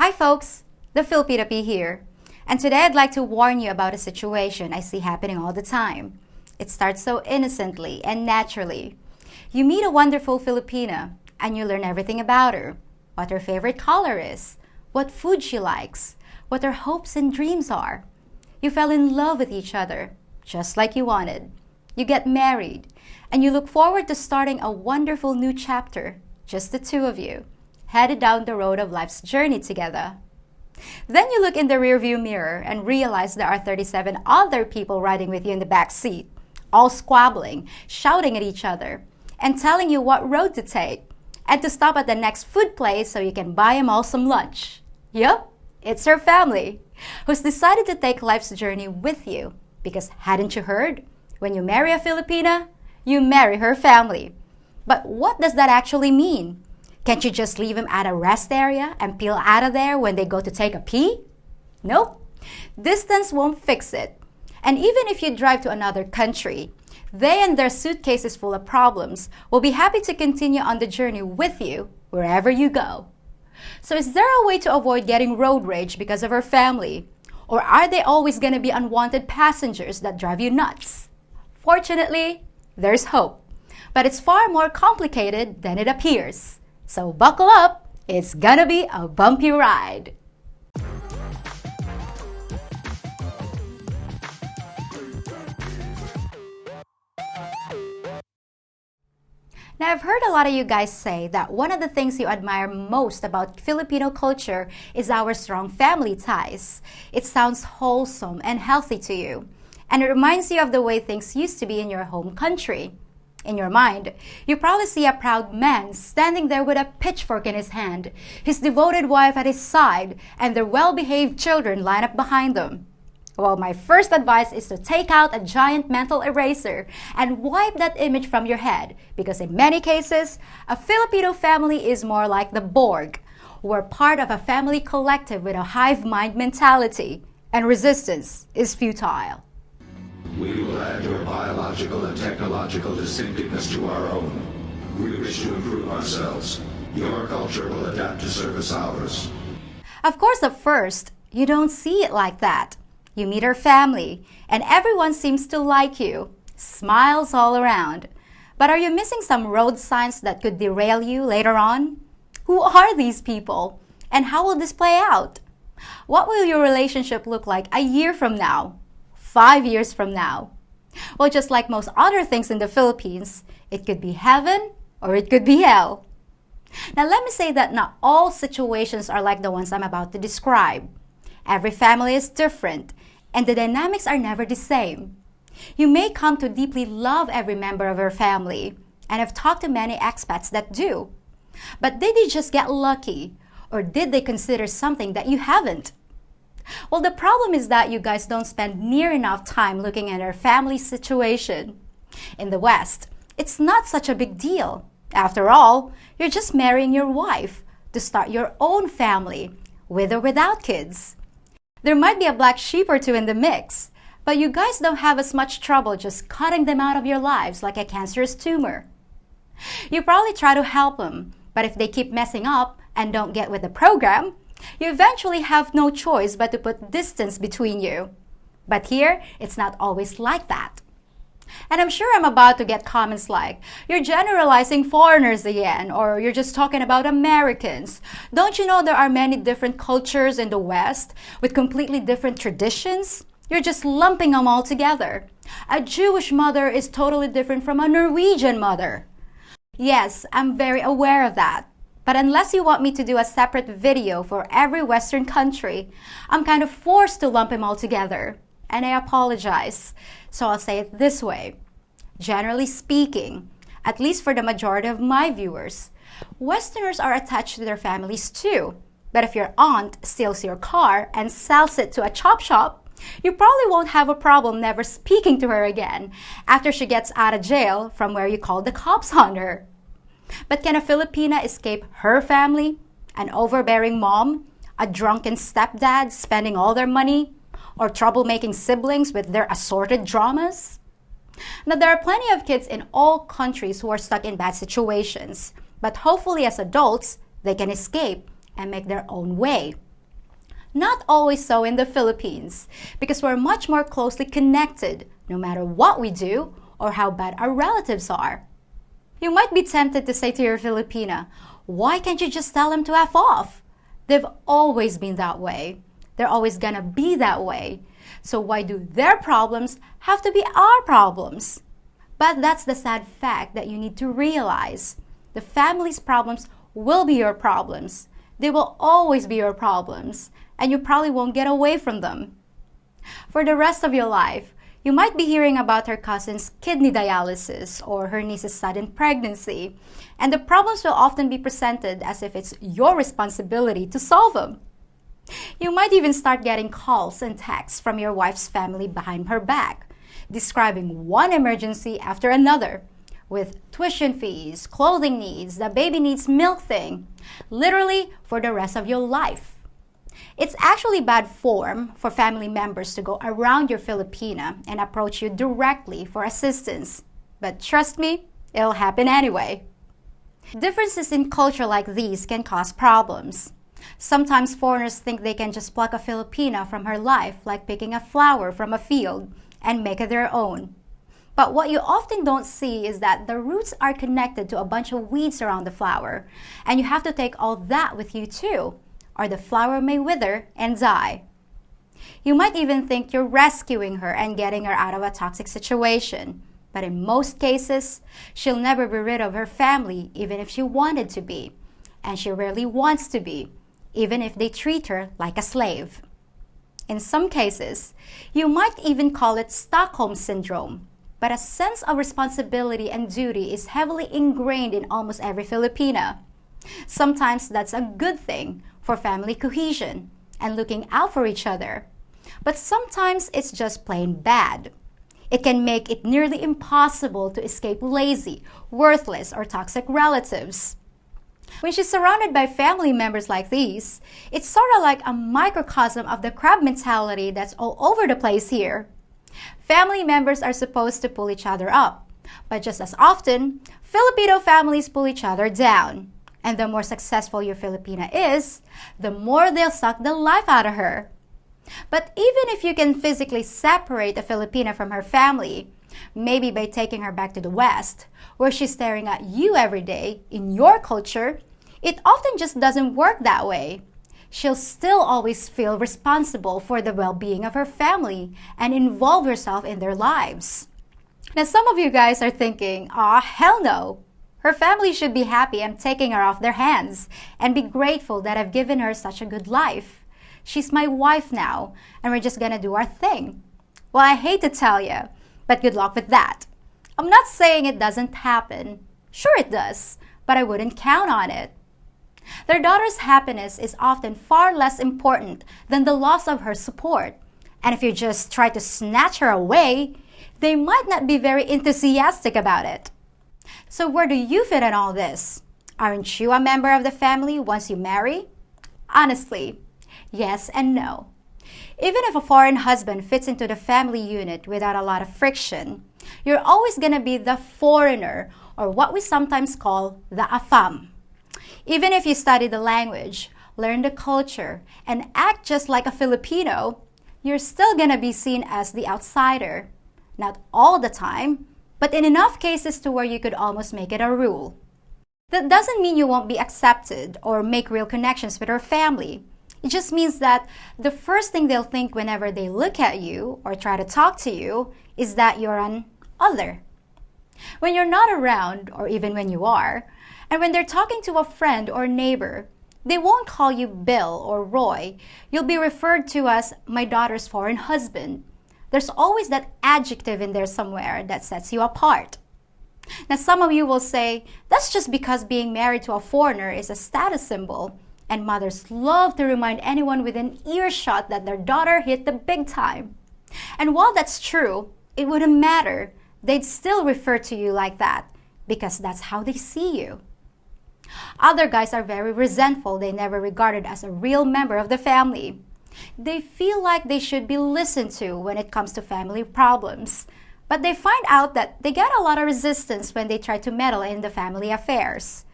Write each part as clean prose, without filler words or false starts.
Hi folks, the Filipina here. And today I'd like to warn you about a situation I see happening all the time. It starts so innocently and naturally. You meet a wonderful Filipina and you learn everything about her. What her favorite color is, what food she likes, what her hopes and dreams are. You fell in love with each other, just like you wanted. You get married, and you look forward to starting a wonderful new chapter, just the two of you, headed down the road of life's journey together. Then you look in the rearview mirror and realize there are 37 other people riding with you in the back seat, all squabbling, shouting at each other, and telling you what road to take, and to stop at the next food place so you can buy them all some lunch. Yup, it's her family, who's decided to take life's journey with you. Because hadn't you heard? When you marry a Filipina, you marry her family. But what does that actually mean? Can't you just leave them at a rest area and peel out of there when they go to take a pee? Nope. Distance won't fix it. And even if you drive to another country, they and their suitcases full of problems will be happy to continue on the journey with you wherever you go. So is there a way to avoid getting road rage because of her family? Or are they always going to be unwanted passengers that drive you nuts? Fortunately, there's hope. But it's far more complicated than it appears. So buckle up, it's gonna be a bumpy ride. Now, I've heard a lot of you guys say that one of the things you admire most about Filipino culture is our strong family ties. It sounds wholesome and healthy to you, and it reminds you of the way things used to be in your home country. In your mind, you probably see a proud man standing there with a pitchfork in his hand, his devoted wife at his side, and their well-behaved children line up behind them. Well, my first advice is to take out a giant mental eraser and wipe that image from your head, because in many cases, a Filipino family is more like the Borg. We're part of a family collective with a hive mind mentality, and resistance is futile. We will add your biological and technological distinctiveness to our own. We wish to improve ourselves. Your culture will adapt to service ours. Of course, at first, you don't see it like that. You meet her family, and everyone seems to like you. Smiles all around. But are you missing some road signs that could derail you later on? Who are these people? And how will this play out? What will your relationship look like a year from now? 5 years from now? Well, just like most other things in the Philippines, it could be heaven or it could be hell. Now, let me say that not all situations are like the ones I'm about to describe. Every family is different, and the dynamics are never the same. You may come to deeply love every member of your family, and I've talked to many expats that do. But did they just get lucky, or did they consider something that you haven't? Well, the problem is that you guys don't spend near enough time looking at our family situation. In the West, it's not such a big deal. After all, you're just marrying your wife to start your own family, with or without kids. There might be a black sheep or two in the mix, but you guys don't have as much trouble just cutting them out of your lives like a cancerous tumor. You probably try to help them, but if they keep messing up and don't get with the program, you eventually have no choice but to put distance between you. But here, it's not always like that. And I'm sure I'm about to get comments like, you're generalizing foreigners again, or you're just talking about Americans. Don't you know there are many different cultures in the West with completely different traditions? You're just lumping them all together. A Jewish mother is totally different from a Norwegian mother. Yes, I'm very aware of that. But unless you want me to do a separate video for every Western country, I'm kind of forced to lump them all together. And I apologize. So I'll say it this way. Generally speaking, at least for the majority of my viewers, Westerners are attached to their families too. But if your aunt steals your car and sells it to a chop shop, you probably won't have a problem never speaking to her again after she gets out of jail from where you called the cops on her. But can a Filipina escape her family? An overbearing mom? A drunken stepdad spending all their money? Or troublemaking siblings with their assorted dramas? Now, there are plenty of kids in all countries who are stuck in bad situations, but hopefully as adults, they can escape and make their own way. Not always so in the Philippines, because we're much more closely connected no matter what we do or how bad our relatives are. You might be tempted to say to your Filipina, why can't you just tell them to F off? They've always been that way. They're always gonna be that way. So why do their problems have to be our problems? But that's the sad fact that you need to realize. The family's problems will be your problems. They will always be your problems, and you probably won't get away from them. For the rest of your life, you might be hearing about her cousin's kidney dialysis or her niece's sudden pregnancy, and the problems will often be presented as if it's your responsibility to solve them. You might even start getting calls and texts from your wife's family behind her back, describing one emergency after another, with tuition fees, clothing needs, the baby needs milk thing, literally for the rest of your life. It's actually bad form for family members to go around your Filipina and approach you directly for assistance. But trust me, it'll happen anyway. Differences in culture like these can cause problems. Sometimes foreigners think they can just pluck a Filipina from her life like picking a flower from a field and make it their own. But what you often don't see is that the roots are connected to a bunch of weeds around the flower, and you have to take all that with you too, or the flower may wither and die. You might even think you're rescuing her and getting her out of a toxic situation, but in most cases, she'll never be rid of her family even if she wanted to be, and she rarely wants to be, even if they treat her like a slave. In some cases, you might even call it Stockholm Syndrome, but a sense of responsibility and duty is heavily ingrained in almost every Filipina. Sometimes that's a good thing for family cohesion and looking out for each other, but sometimes it's just plain bad. It can make it nearly impossible to escape lazy, worthless, or toxic relatives. When she's surrounded by family members like these, it's sort of like a microcosm of the crab mentality that's all over the place here. Family members are supposed to pull each other up, but just as often, Filipino families pull each other down. And the more successful your Filipina is, the more they'll suck the life out of her. But even if you can physically separate a Filipina from her family, maybe by taking her back to the West, where she's staring at you every day in your culture, it often just doesn't work that way. She'll still always feel responsible for the well-being of her family and involve herself in their lives. Now, some of you guys are thinking, hell no. Her family should be happy I'm taking her off their hands and be grateful that I've given her such a good life. She's my wife now, and we're just gonna do our thing. Well, I hate to tell you, but good luck with that. I'm not saying it doesn't happen. Sure it does, but I wouldn't count on it. Their daughter's happiness is often far less important than the loss of her support. And if you just try to snatch her away, they might not be very enthusiastic about it. So where do you fit in all this? Aren't you a member of the family once you marry? Honestly, yes and no. Even if a foreign husband fits into the family unit without a lot of friction, you're always going to be the foreigner, or what we sometimes call the afam. Even if you study the language, learn the culture, and act just like a Filipino, you're still going to be seen as the outsider. Not all the time, but in enough cases to where you could almost make it a rule. That doesn't mean you won't be accepted or make real connections with her family. It just means that the first thing they'll think whenever they look at you or try to talk to you is that you're an other. When you're not around, or even when you are, and when they're talking to a friend or neighbor, they won't call you Bill or Roy. You'll be referred to as my daughter's foreign husband. There's always that adjective in there somewhere that sets you apart. Now, some of you will say, that's just because being married to a foreigner is a status symbol, and mothers love to remind anyone within earshot that their daughter hit the big time. And while that's true, it wouldn't matter. They'd still refer to you like that, because that's how they see you. Other guys are very resentful. They never regarded as a real member of the family. They feel like they should be listened to when it comes to family problems, but they find out that they get a lot of resistance when they try to meddle in the family affairs.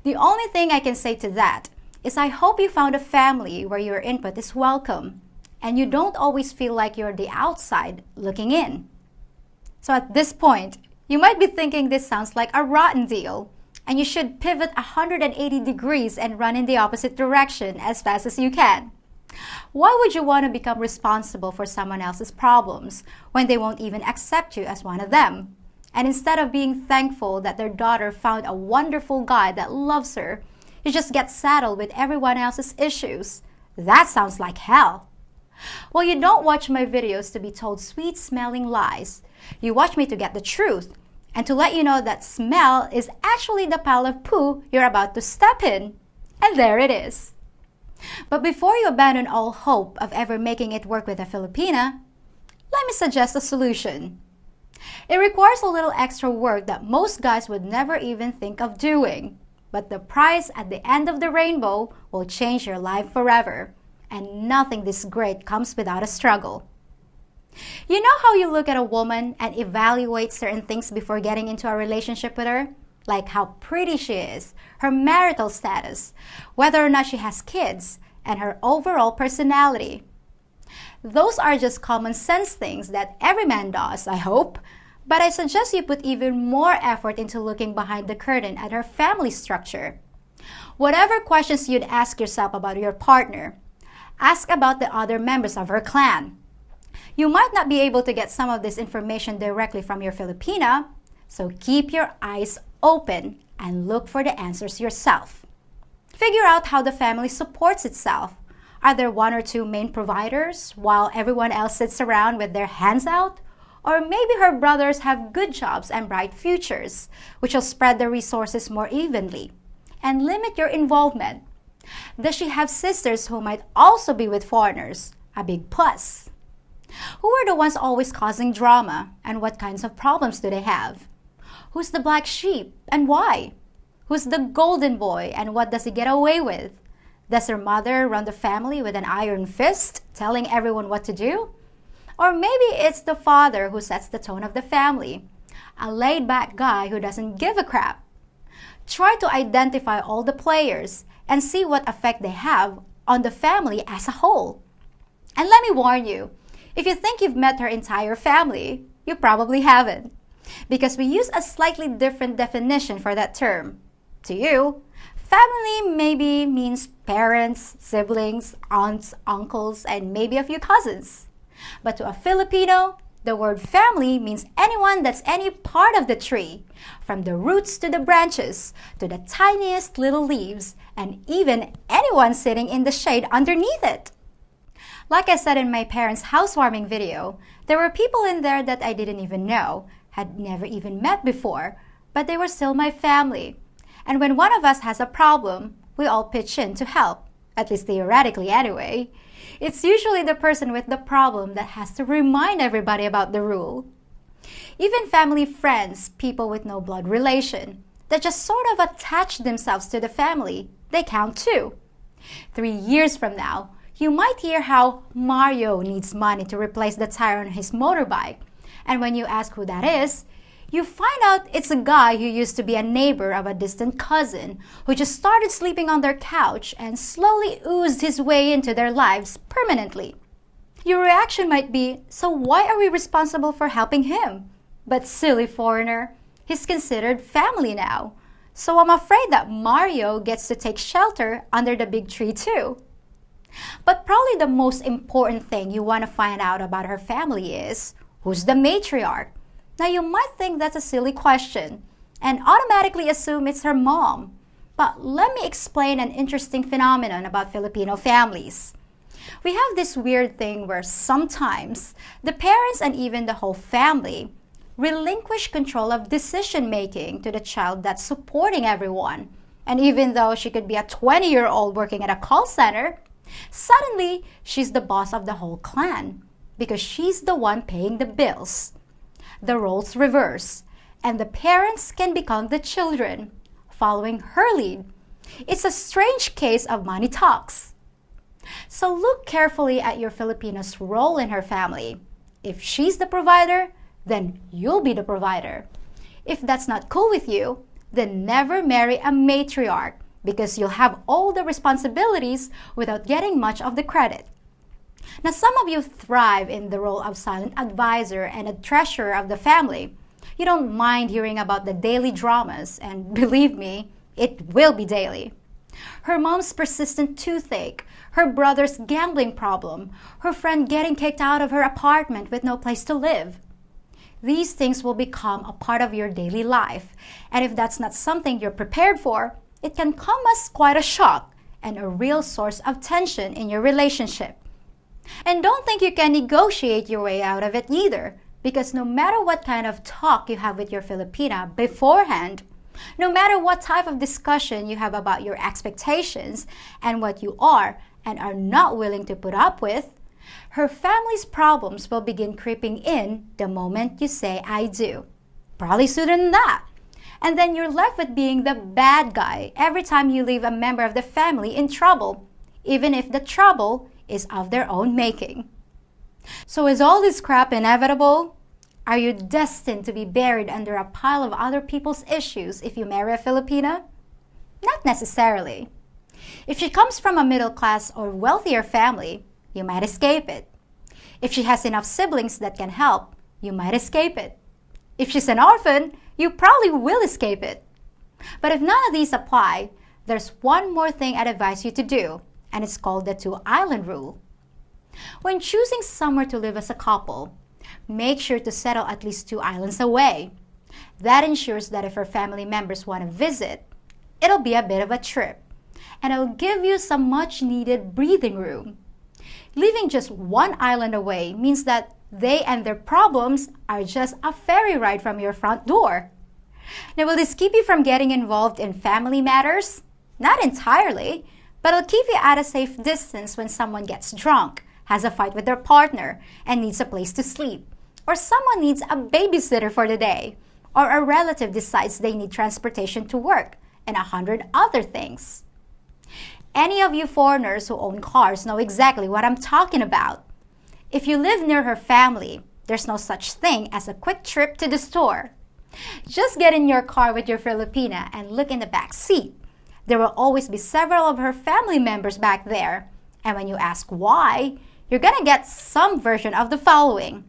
The only thing I can say to that is I hope you found a family where your input is welcome and you don't always feel like you're the outside looking in. So at this point, you might be thinking this sounds like a rotten deal and you should pivot 180 degrees and run in the opposite direction as fast as you can. Why would you want to become responsible for someone else's problems when they won't even accept you as one of them? And instead of being thankful that their daughter found a wonderful guy that loves her, you just get saddled with everyone else's issues. That sounds like hell. Well, you don't watch my videos to be told sweet-smelling lies. You watch me to get the truth and to let you know that smell is actually the pile of poo you're about to step in. And there it is. But before you abandon all hope of ever making it work with a Filipina, let me suggest a solution. It requires a little extra work that most guys would never even think of doing. But the prize at the end of the rainbow will change your life forever. And nothing this great comes without a struggle. You know how you look at a woman and evaluate certain things before getting into a relationship with her? Like how pretty she is, her marital status, whether or not she has kids, and her overall personality. Those are just common sense things that every man does, I hope. But I suggest you put even more effort into looking behind the curtain at her family structure. Whatever questions you'd ask yourself about your partner, ask about the other members of her clan. You might not be able to get some of this information directly from your Filipina, so keep your eyes open and look for the answers yourself. Figure out how the family supports itself. Are there one or two main providers while everyone else sits around with their hands out? Or maybe her brothers have good jobs and bright futures, which will spread the resources more evenly and limit your involvement. Does she have sisters who might also be with foreigners? A big plus. Who are the ones always causing drama, and what kinds of problems do they have? Who's the black sheep and why? Who's the golden boy and what does he get away with? Does her mother run the family with an iron fist, telling everyone what to do? Or maybe it's the father who sets the tone of the family, a laid-back guy who doesn't give a crap. Try to identify all the players and see what effect they have on the family as a whole. And let me warn you, if you think you've met her entire family, you probably haven't. Because we use a slightly different definition for that term. To you, family maybe means parents, siblings, aunts, uncles, and maybe a few cousins. But to a Filipino, the word family means anyone that's any part of the tree, from the roots to the branches, to the tiniest little leaves, and even anyone sitting in the shade underneath it. Like I said in my parents' housewarming video, there were people in there that I didn't even know, had never even met before, but they were still my family. And when one of us has a problem, we all pitch in to help, at least theoretically anyway. It's usually the person with the problem that has to remind everybody about the rule. Even family friends, people with no blood relation, that just sort of attach themselves to the family, they count too. 3 years from now, you might hear how Mario needs money to replace the tire on his motorbike. And when you ask who that is, you find out it's a guy who used to be a neighbor of a distant cousin who just started sleeping on their couch and slowly oozed his way into their lives permanently. Your reaction might be, so why are we responsible for helping him? But silly foreigner, he's considered family now. So I'm afraid that Mario gets to take shelter under the big tree too. But probably the most important thing you want to find out about her family is, who's the matriarch? Now you might think that's a silly question and automatically assume it's her mom. But let me explain an interesting phenomenon about Filipino families. We have this weird thing where sometimes the parents and even the whole family relinquish control of decision making to the child that's supporting everyone. And even though she could be a 20-year-old working at a call center, suddenly she's the boss of the whole clan because she's the one paying the bills. The roles reverse, and the parents can become the children, following her lead. It's a strange case of money talks. So look carefully at your Filipina's role in her family. If she's the provider, then you'll be the provider. If that's not cool with you, then never marry a matriarch because you'll have all the responsibilities without getting much of the credit. Now, some of you thrive in the role of silent advisor and a treasurer of the family. You don't mind hearing about the daily dramas, and believe me, it will be daily. Her mom's persistent toothache, her brother's gambling problem, her friend getting kicked out of her apartment with no place to live. These things will become a part of your daily life, and if that's not something you're prepared for, it can come as quite a shock and a real source of tension in your relationship. And don't think you can negotiate your way out of it either, because no matter what kind of talk you have with your Filipina beforehand, no matter what type of discussion you have about your expectations and what you are and are not willing to put up with, her family's problems will begin creeping in the moment you say I do. Probably sooner than that. And then you're left with being the bad guy every time you leave a member of the family in trouble, even if the trouble is of their own making. So is all this crap inevitable? Are you destined to be buried under a pile of other people's issues if you marry a Filipina? Not necessarily. If she comes from a middle class or wealthier family, you might escape it. If she has enough siblings that can help, you might escape it. If she's an orphan, you probably will escape it. But if none of these apply, there's one more thing I'd advise you to do, and it's called the 2-island rule. When choosing somewhere to live as a couple, make sure to settle at least 2 islands away. That ensures that if her family members want to visit, it'll be a bit of a trip, and it'll give you some much-needed breathing room. Leaving just 1 island away means that they and their problems are just a ferry ride from your front door. Now, will this keep you from getting involved in family matters? Not entirely, but it'll keep you at a safe distance when someone gets drunk, has a fight with their partner, and needs a place to sleep, or someone needs a babysitter for the day, or a relative decides they need transportation to work, and 100 other things. Any of you foreigners who own cars know exactly what I'm talking about. If you live near her family, there's no such thing as a quick trip to the store. Just get in your car with your Filipina and look in the back seat. There will always be several of her family members back there. And when you ask why, you're gonna get some version of the following.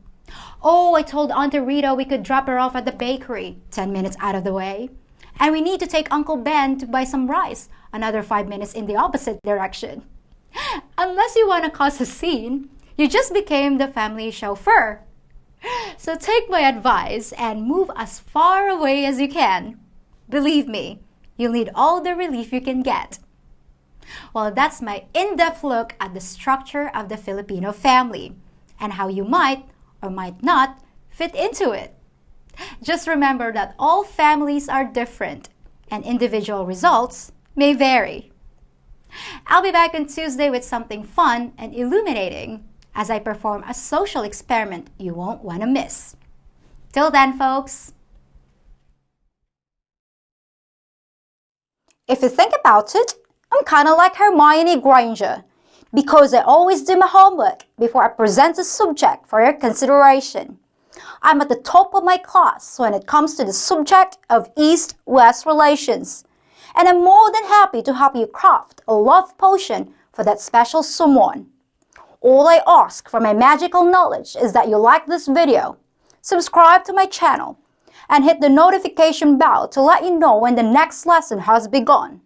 Oh, I told Auntie Rita we could drop her off at the bakery, 10 minutes out of the way. And we need to take Uncle Ben to buy some rice, another 5 minutes in the opposite direction. Unless you want to cause a scene, you just became the family chauffeur. So take my advice and move as far away as you can. Believe me, you'll need all the relief you can get. Well, that's my in-depth look at the structure of the Filipino family and how you might or might not fit into it. Just remember that all families are different and individual results may vary. I'll be back on Tuesday with something fun and illuminating as I perform a social experiment you won't want to miss. Till then, folks. If you think about it, I'm kind of like Hermione Granger because I always do my homework before I present a subject for your consideration. I'm at the top of my class when it comes to the subject of East-West relations, and I'm more than happy to help you craft a love potion for that special someone. All I ask for my magical knowledge is that you like this video, subscribe to my channel, and hit the notification bell to let you know when the next lesson has begun.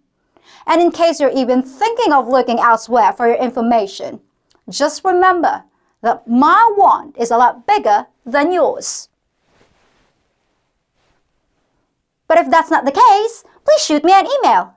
And in case you're even thinking of looking elsewhere for your information, just remember that my wand is a lot bigger than yours. But if that's not the case, please shoot me an email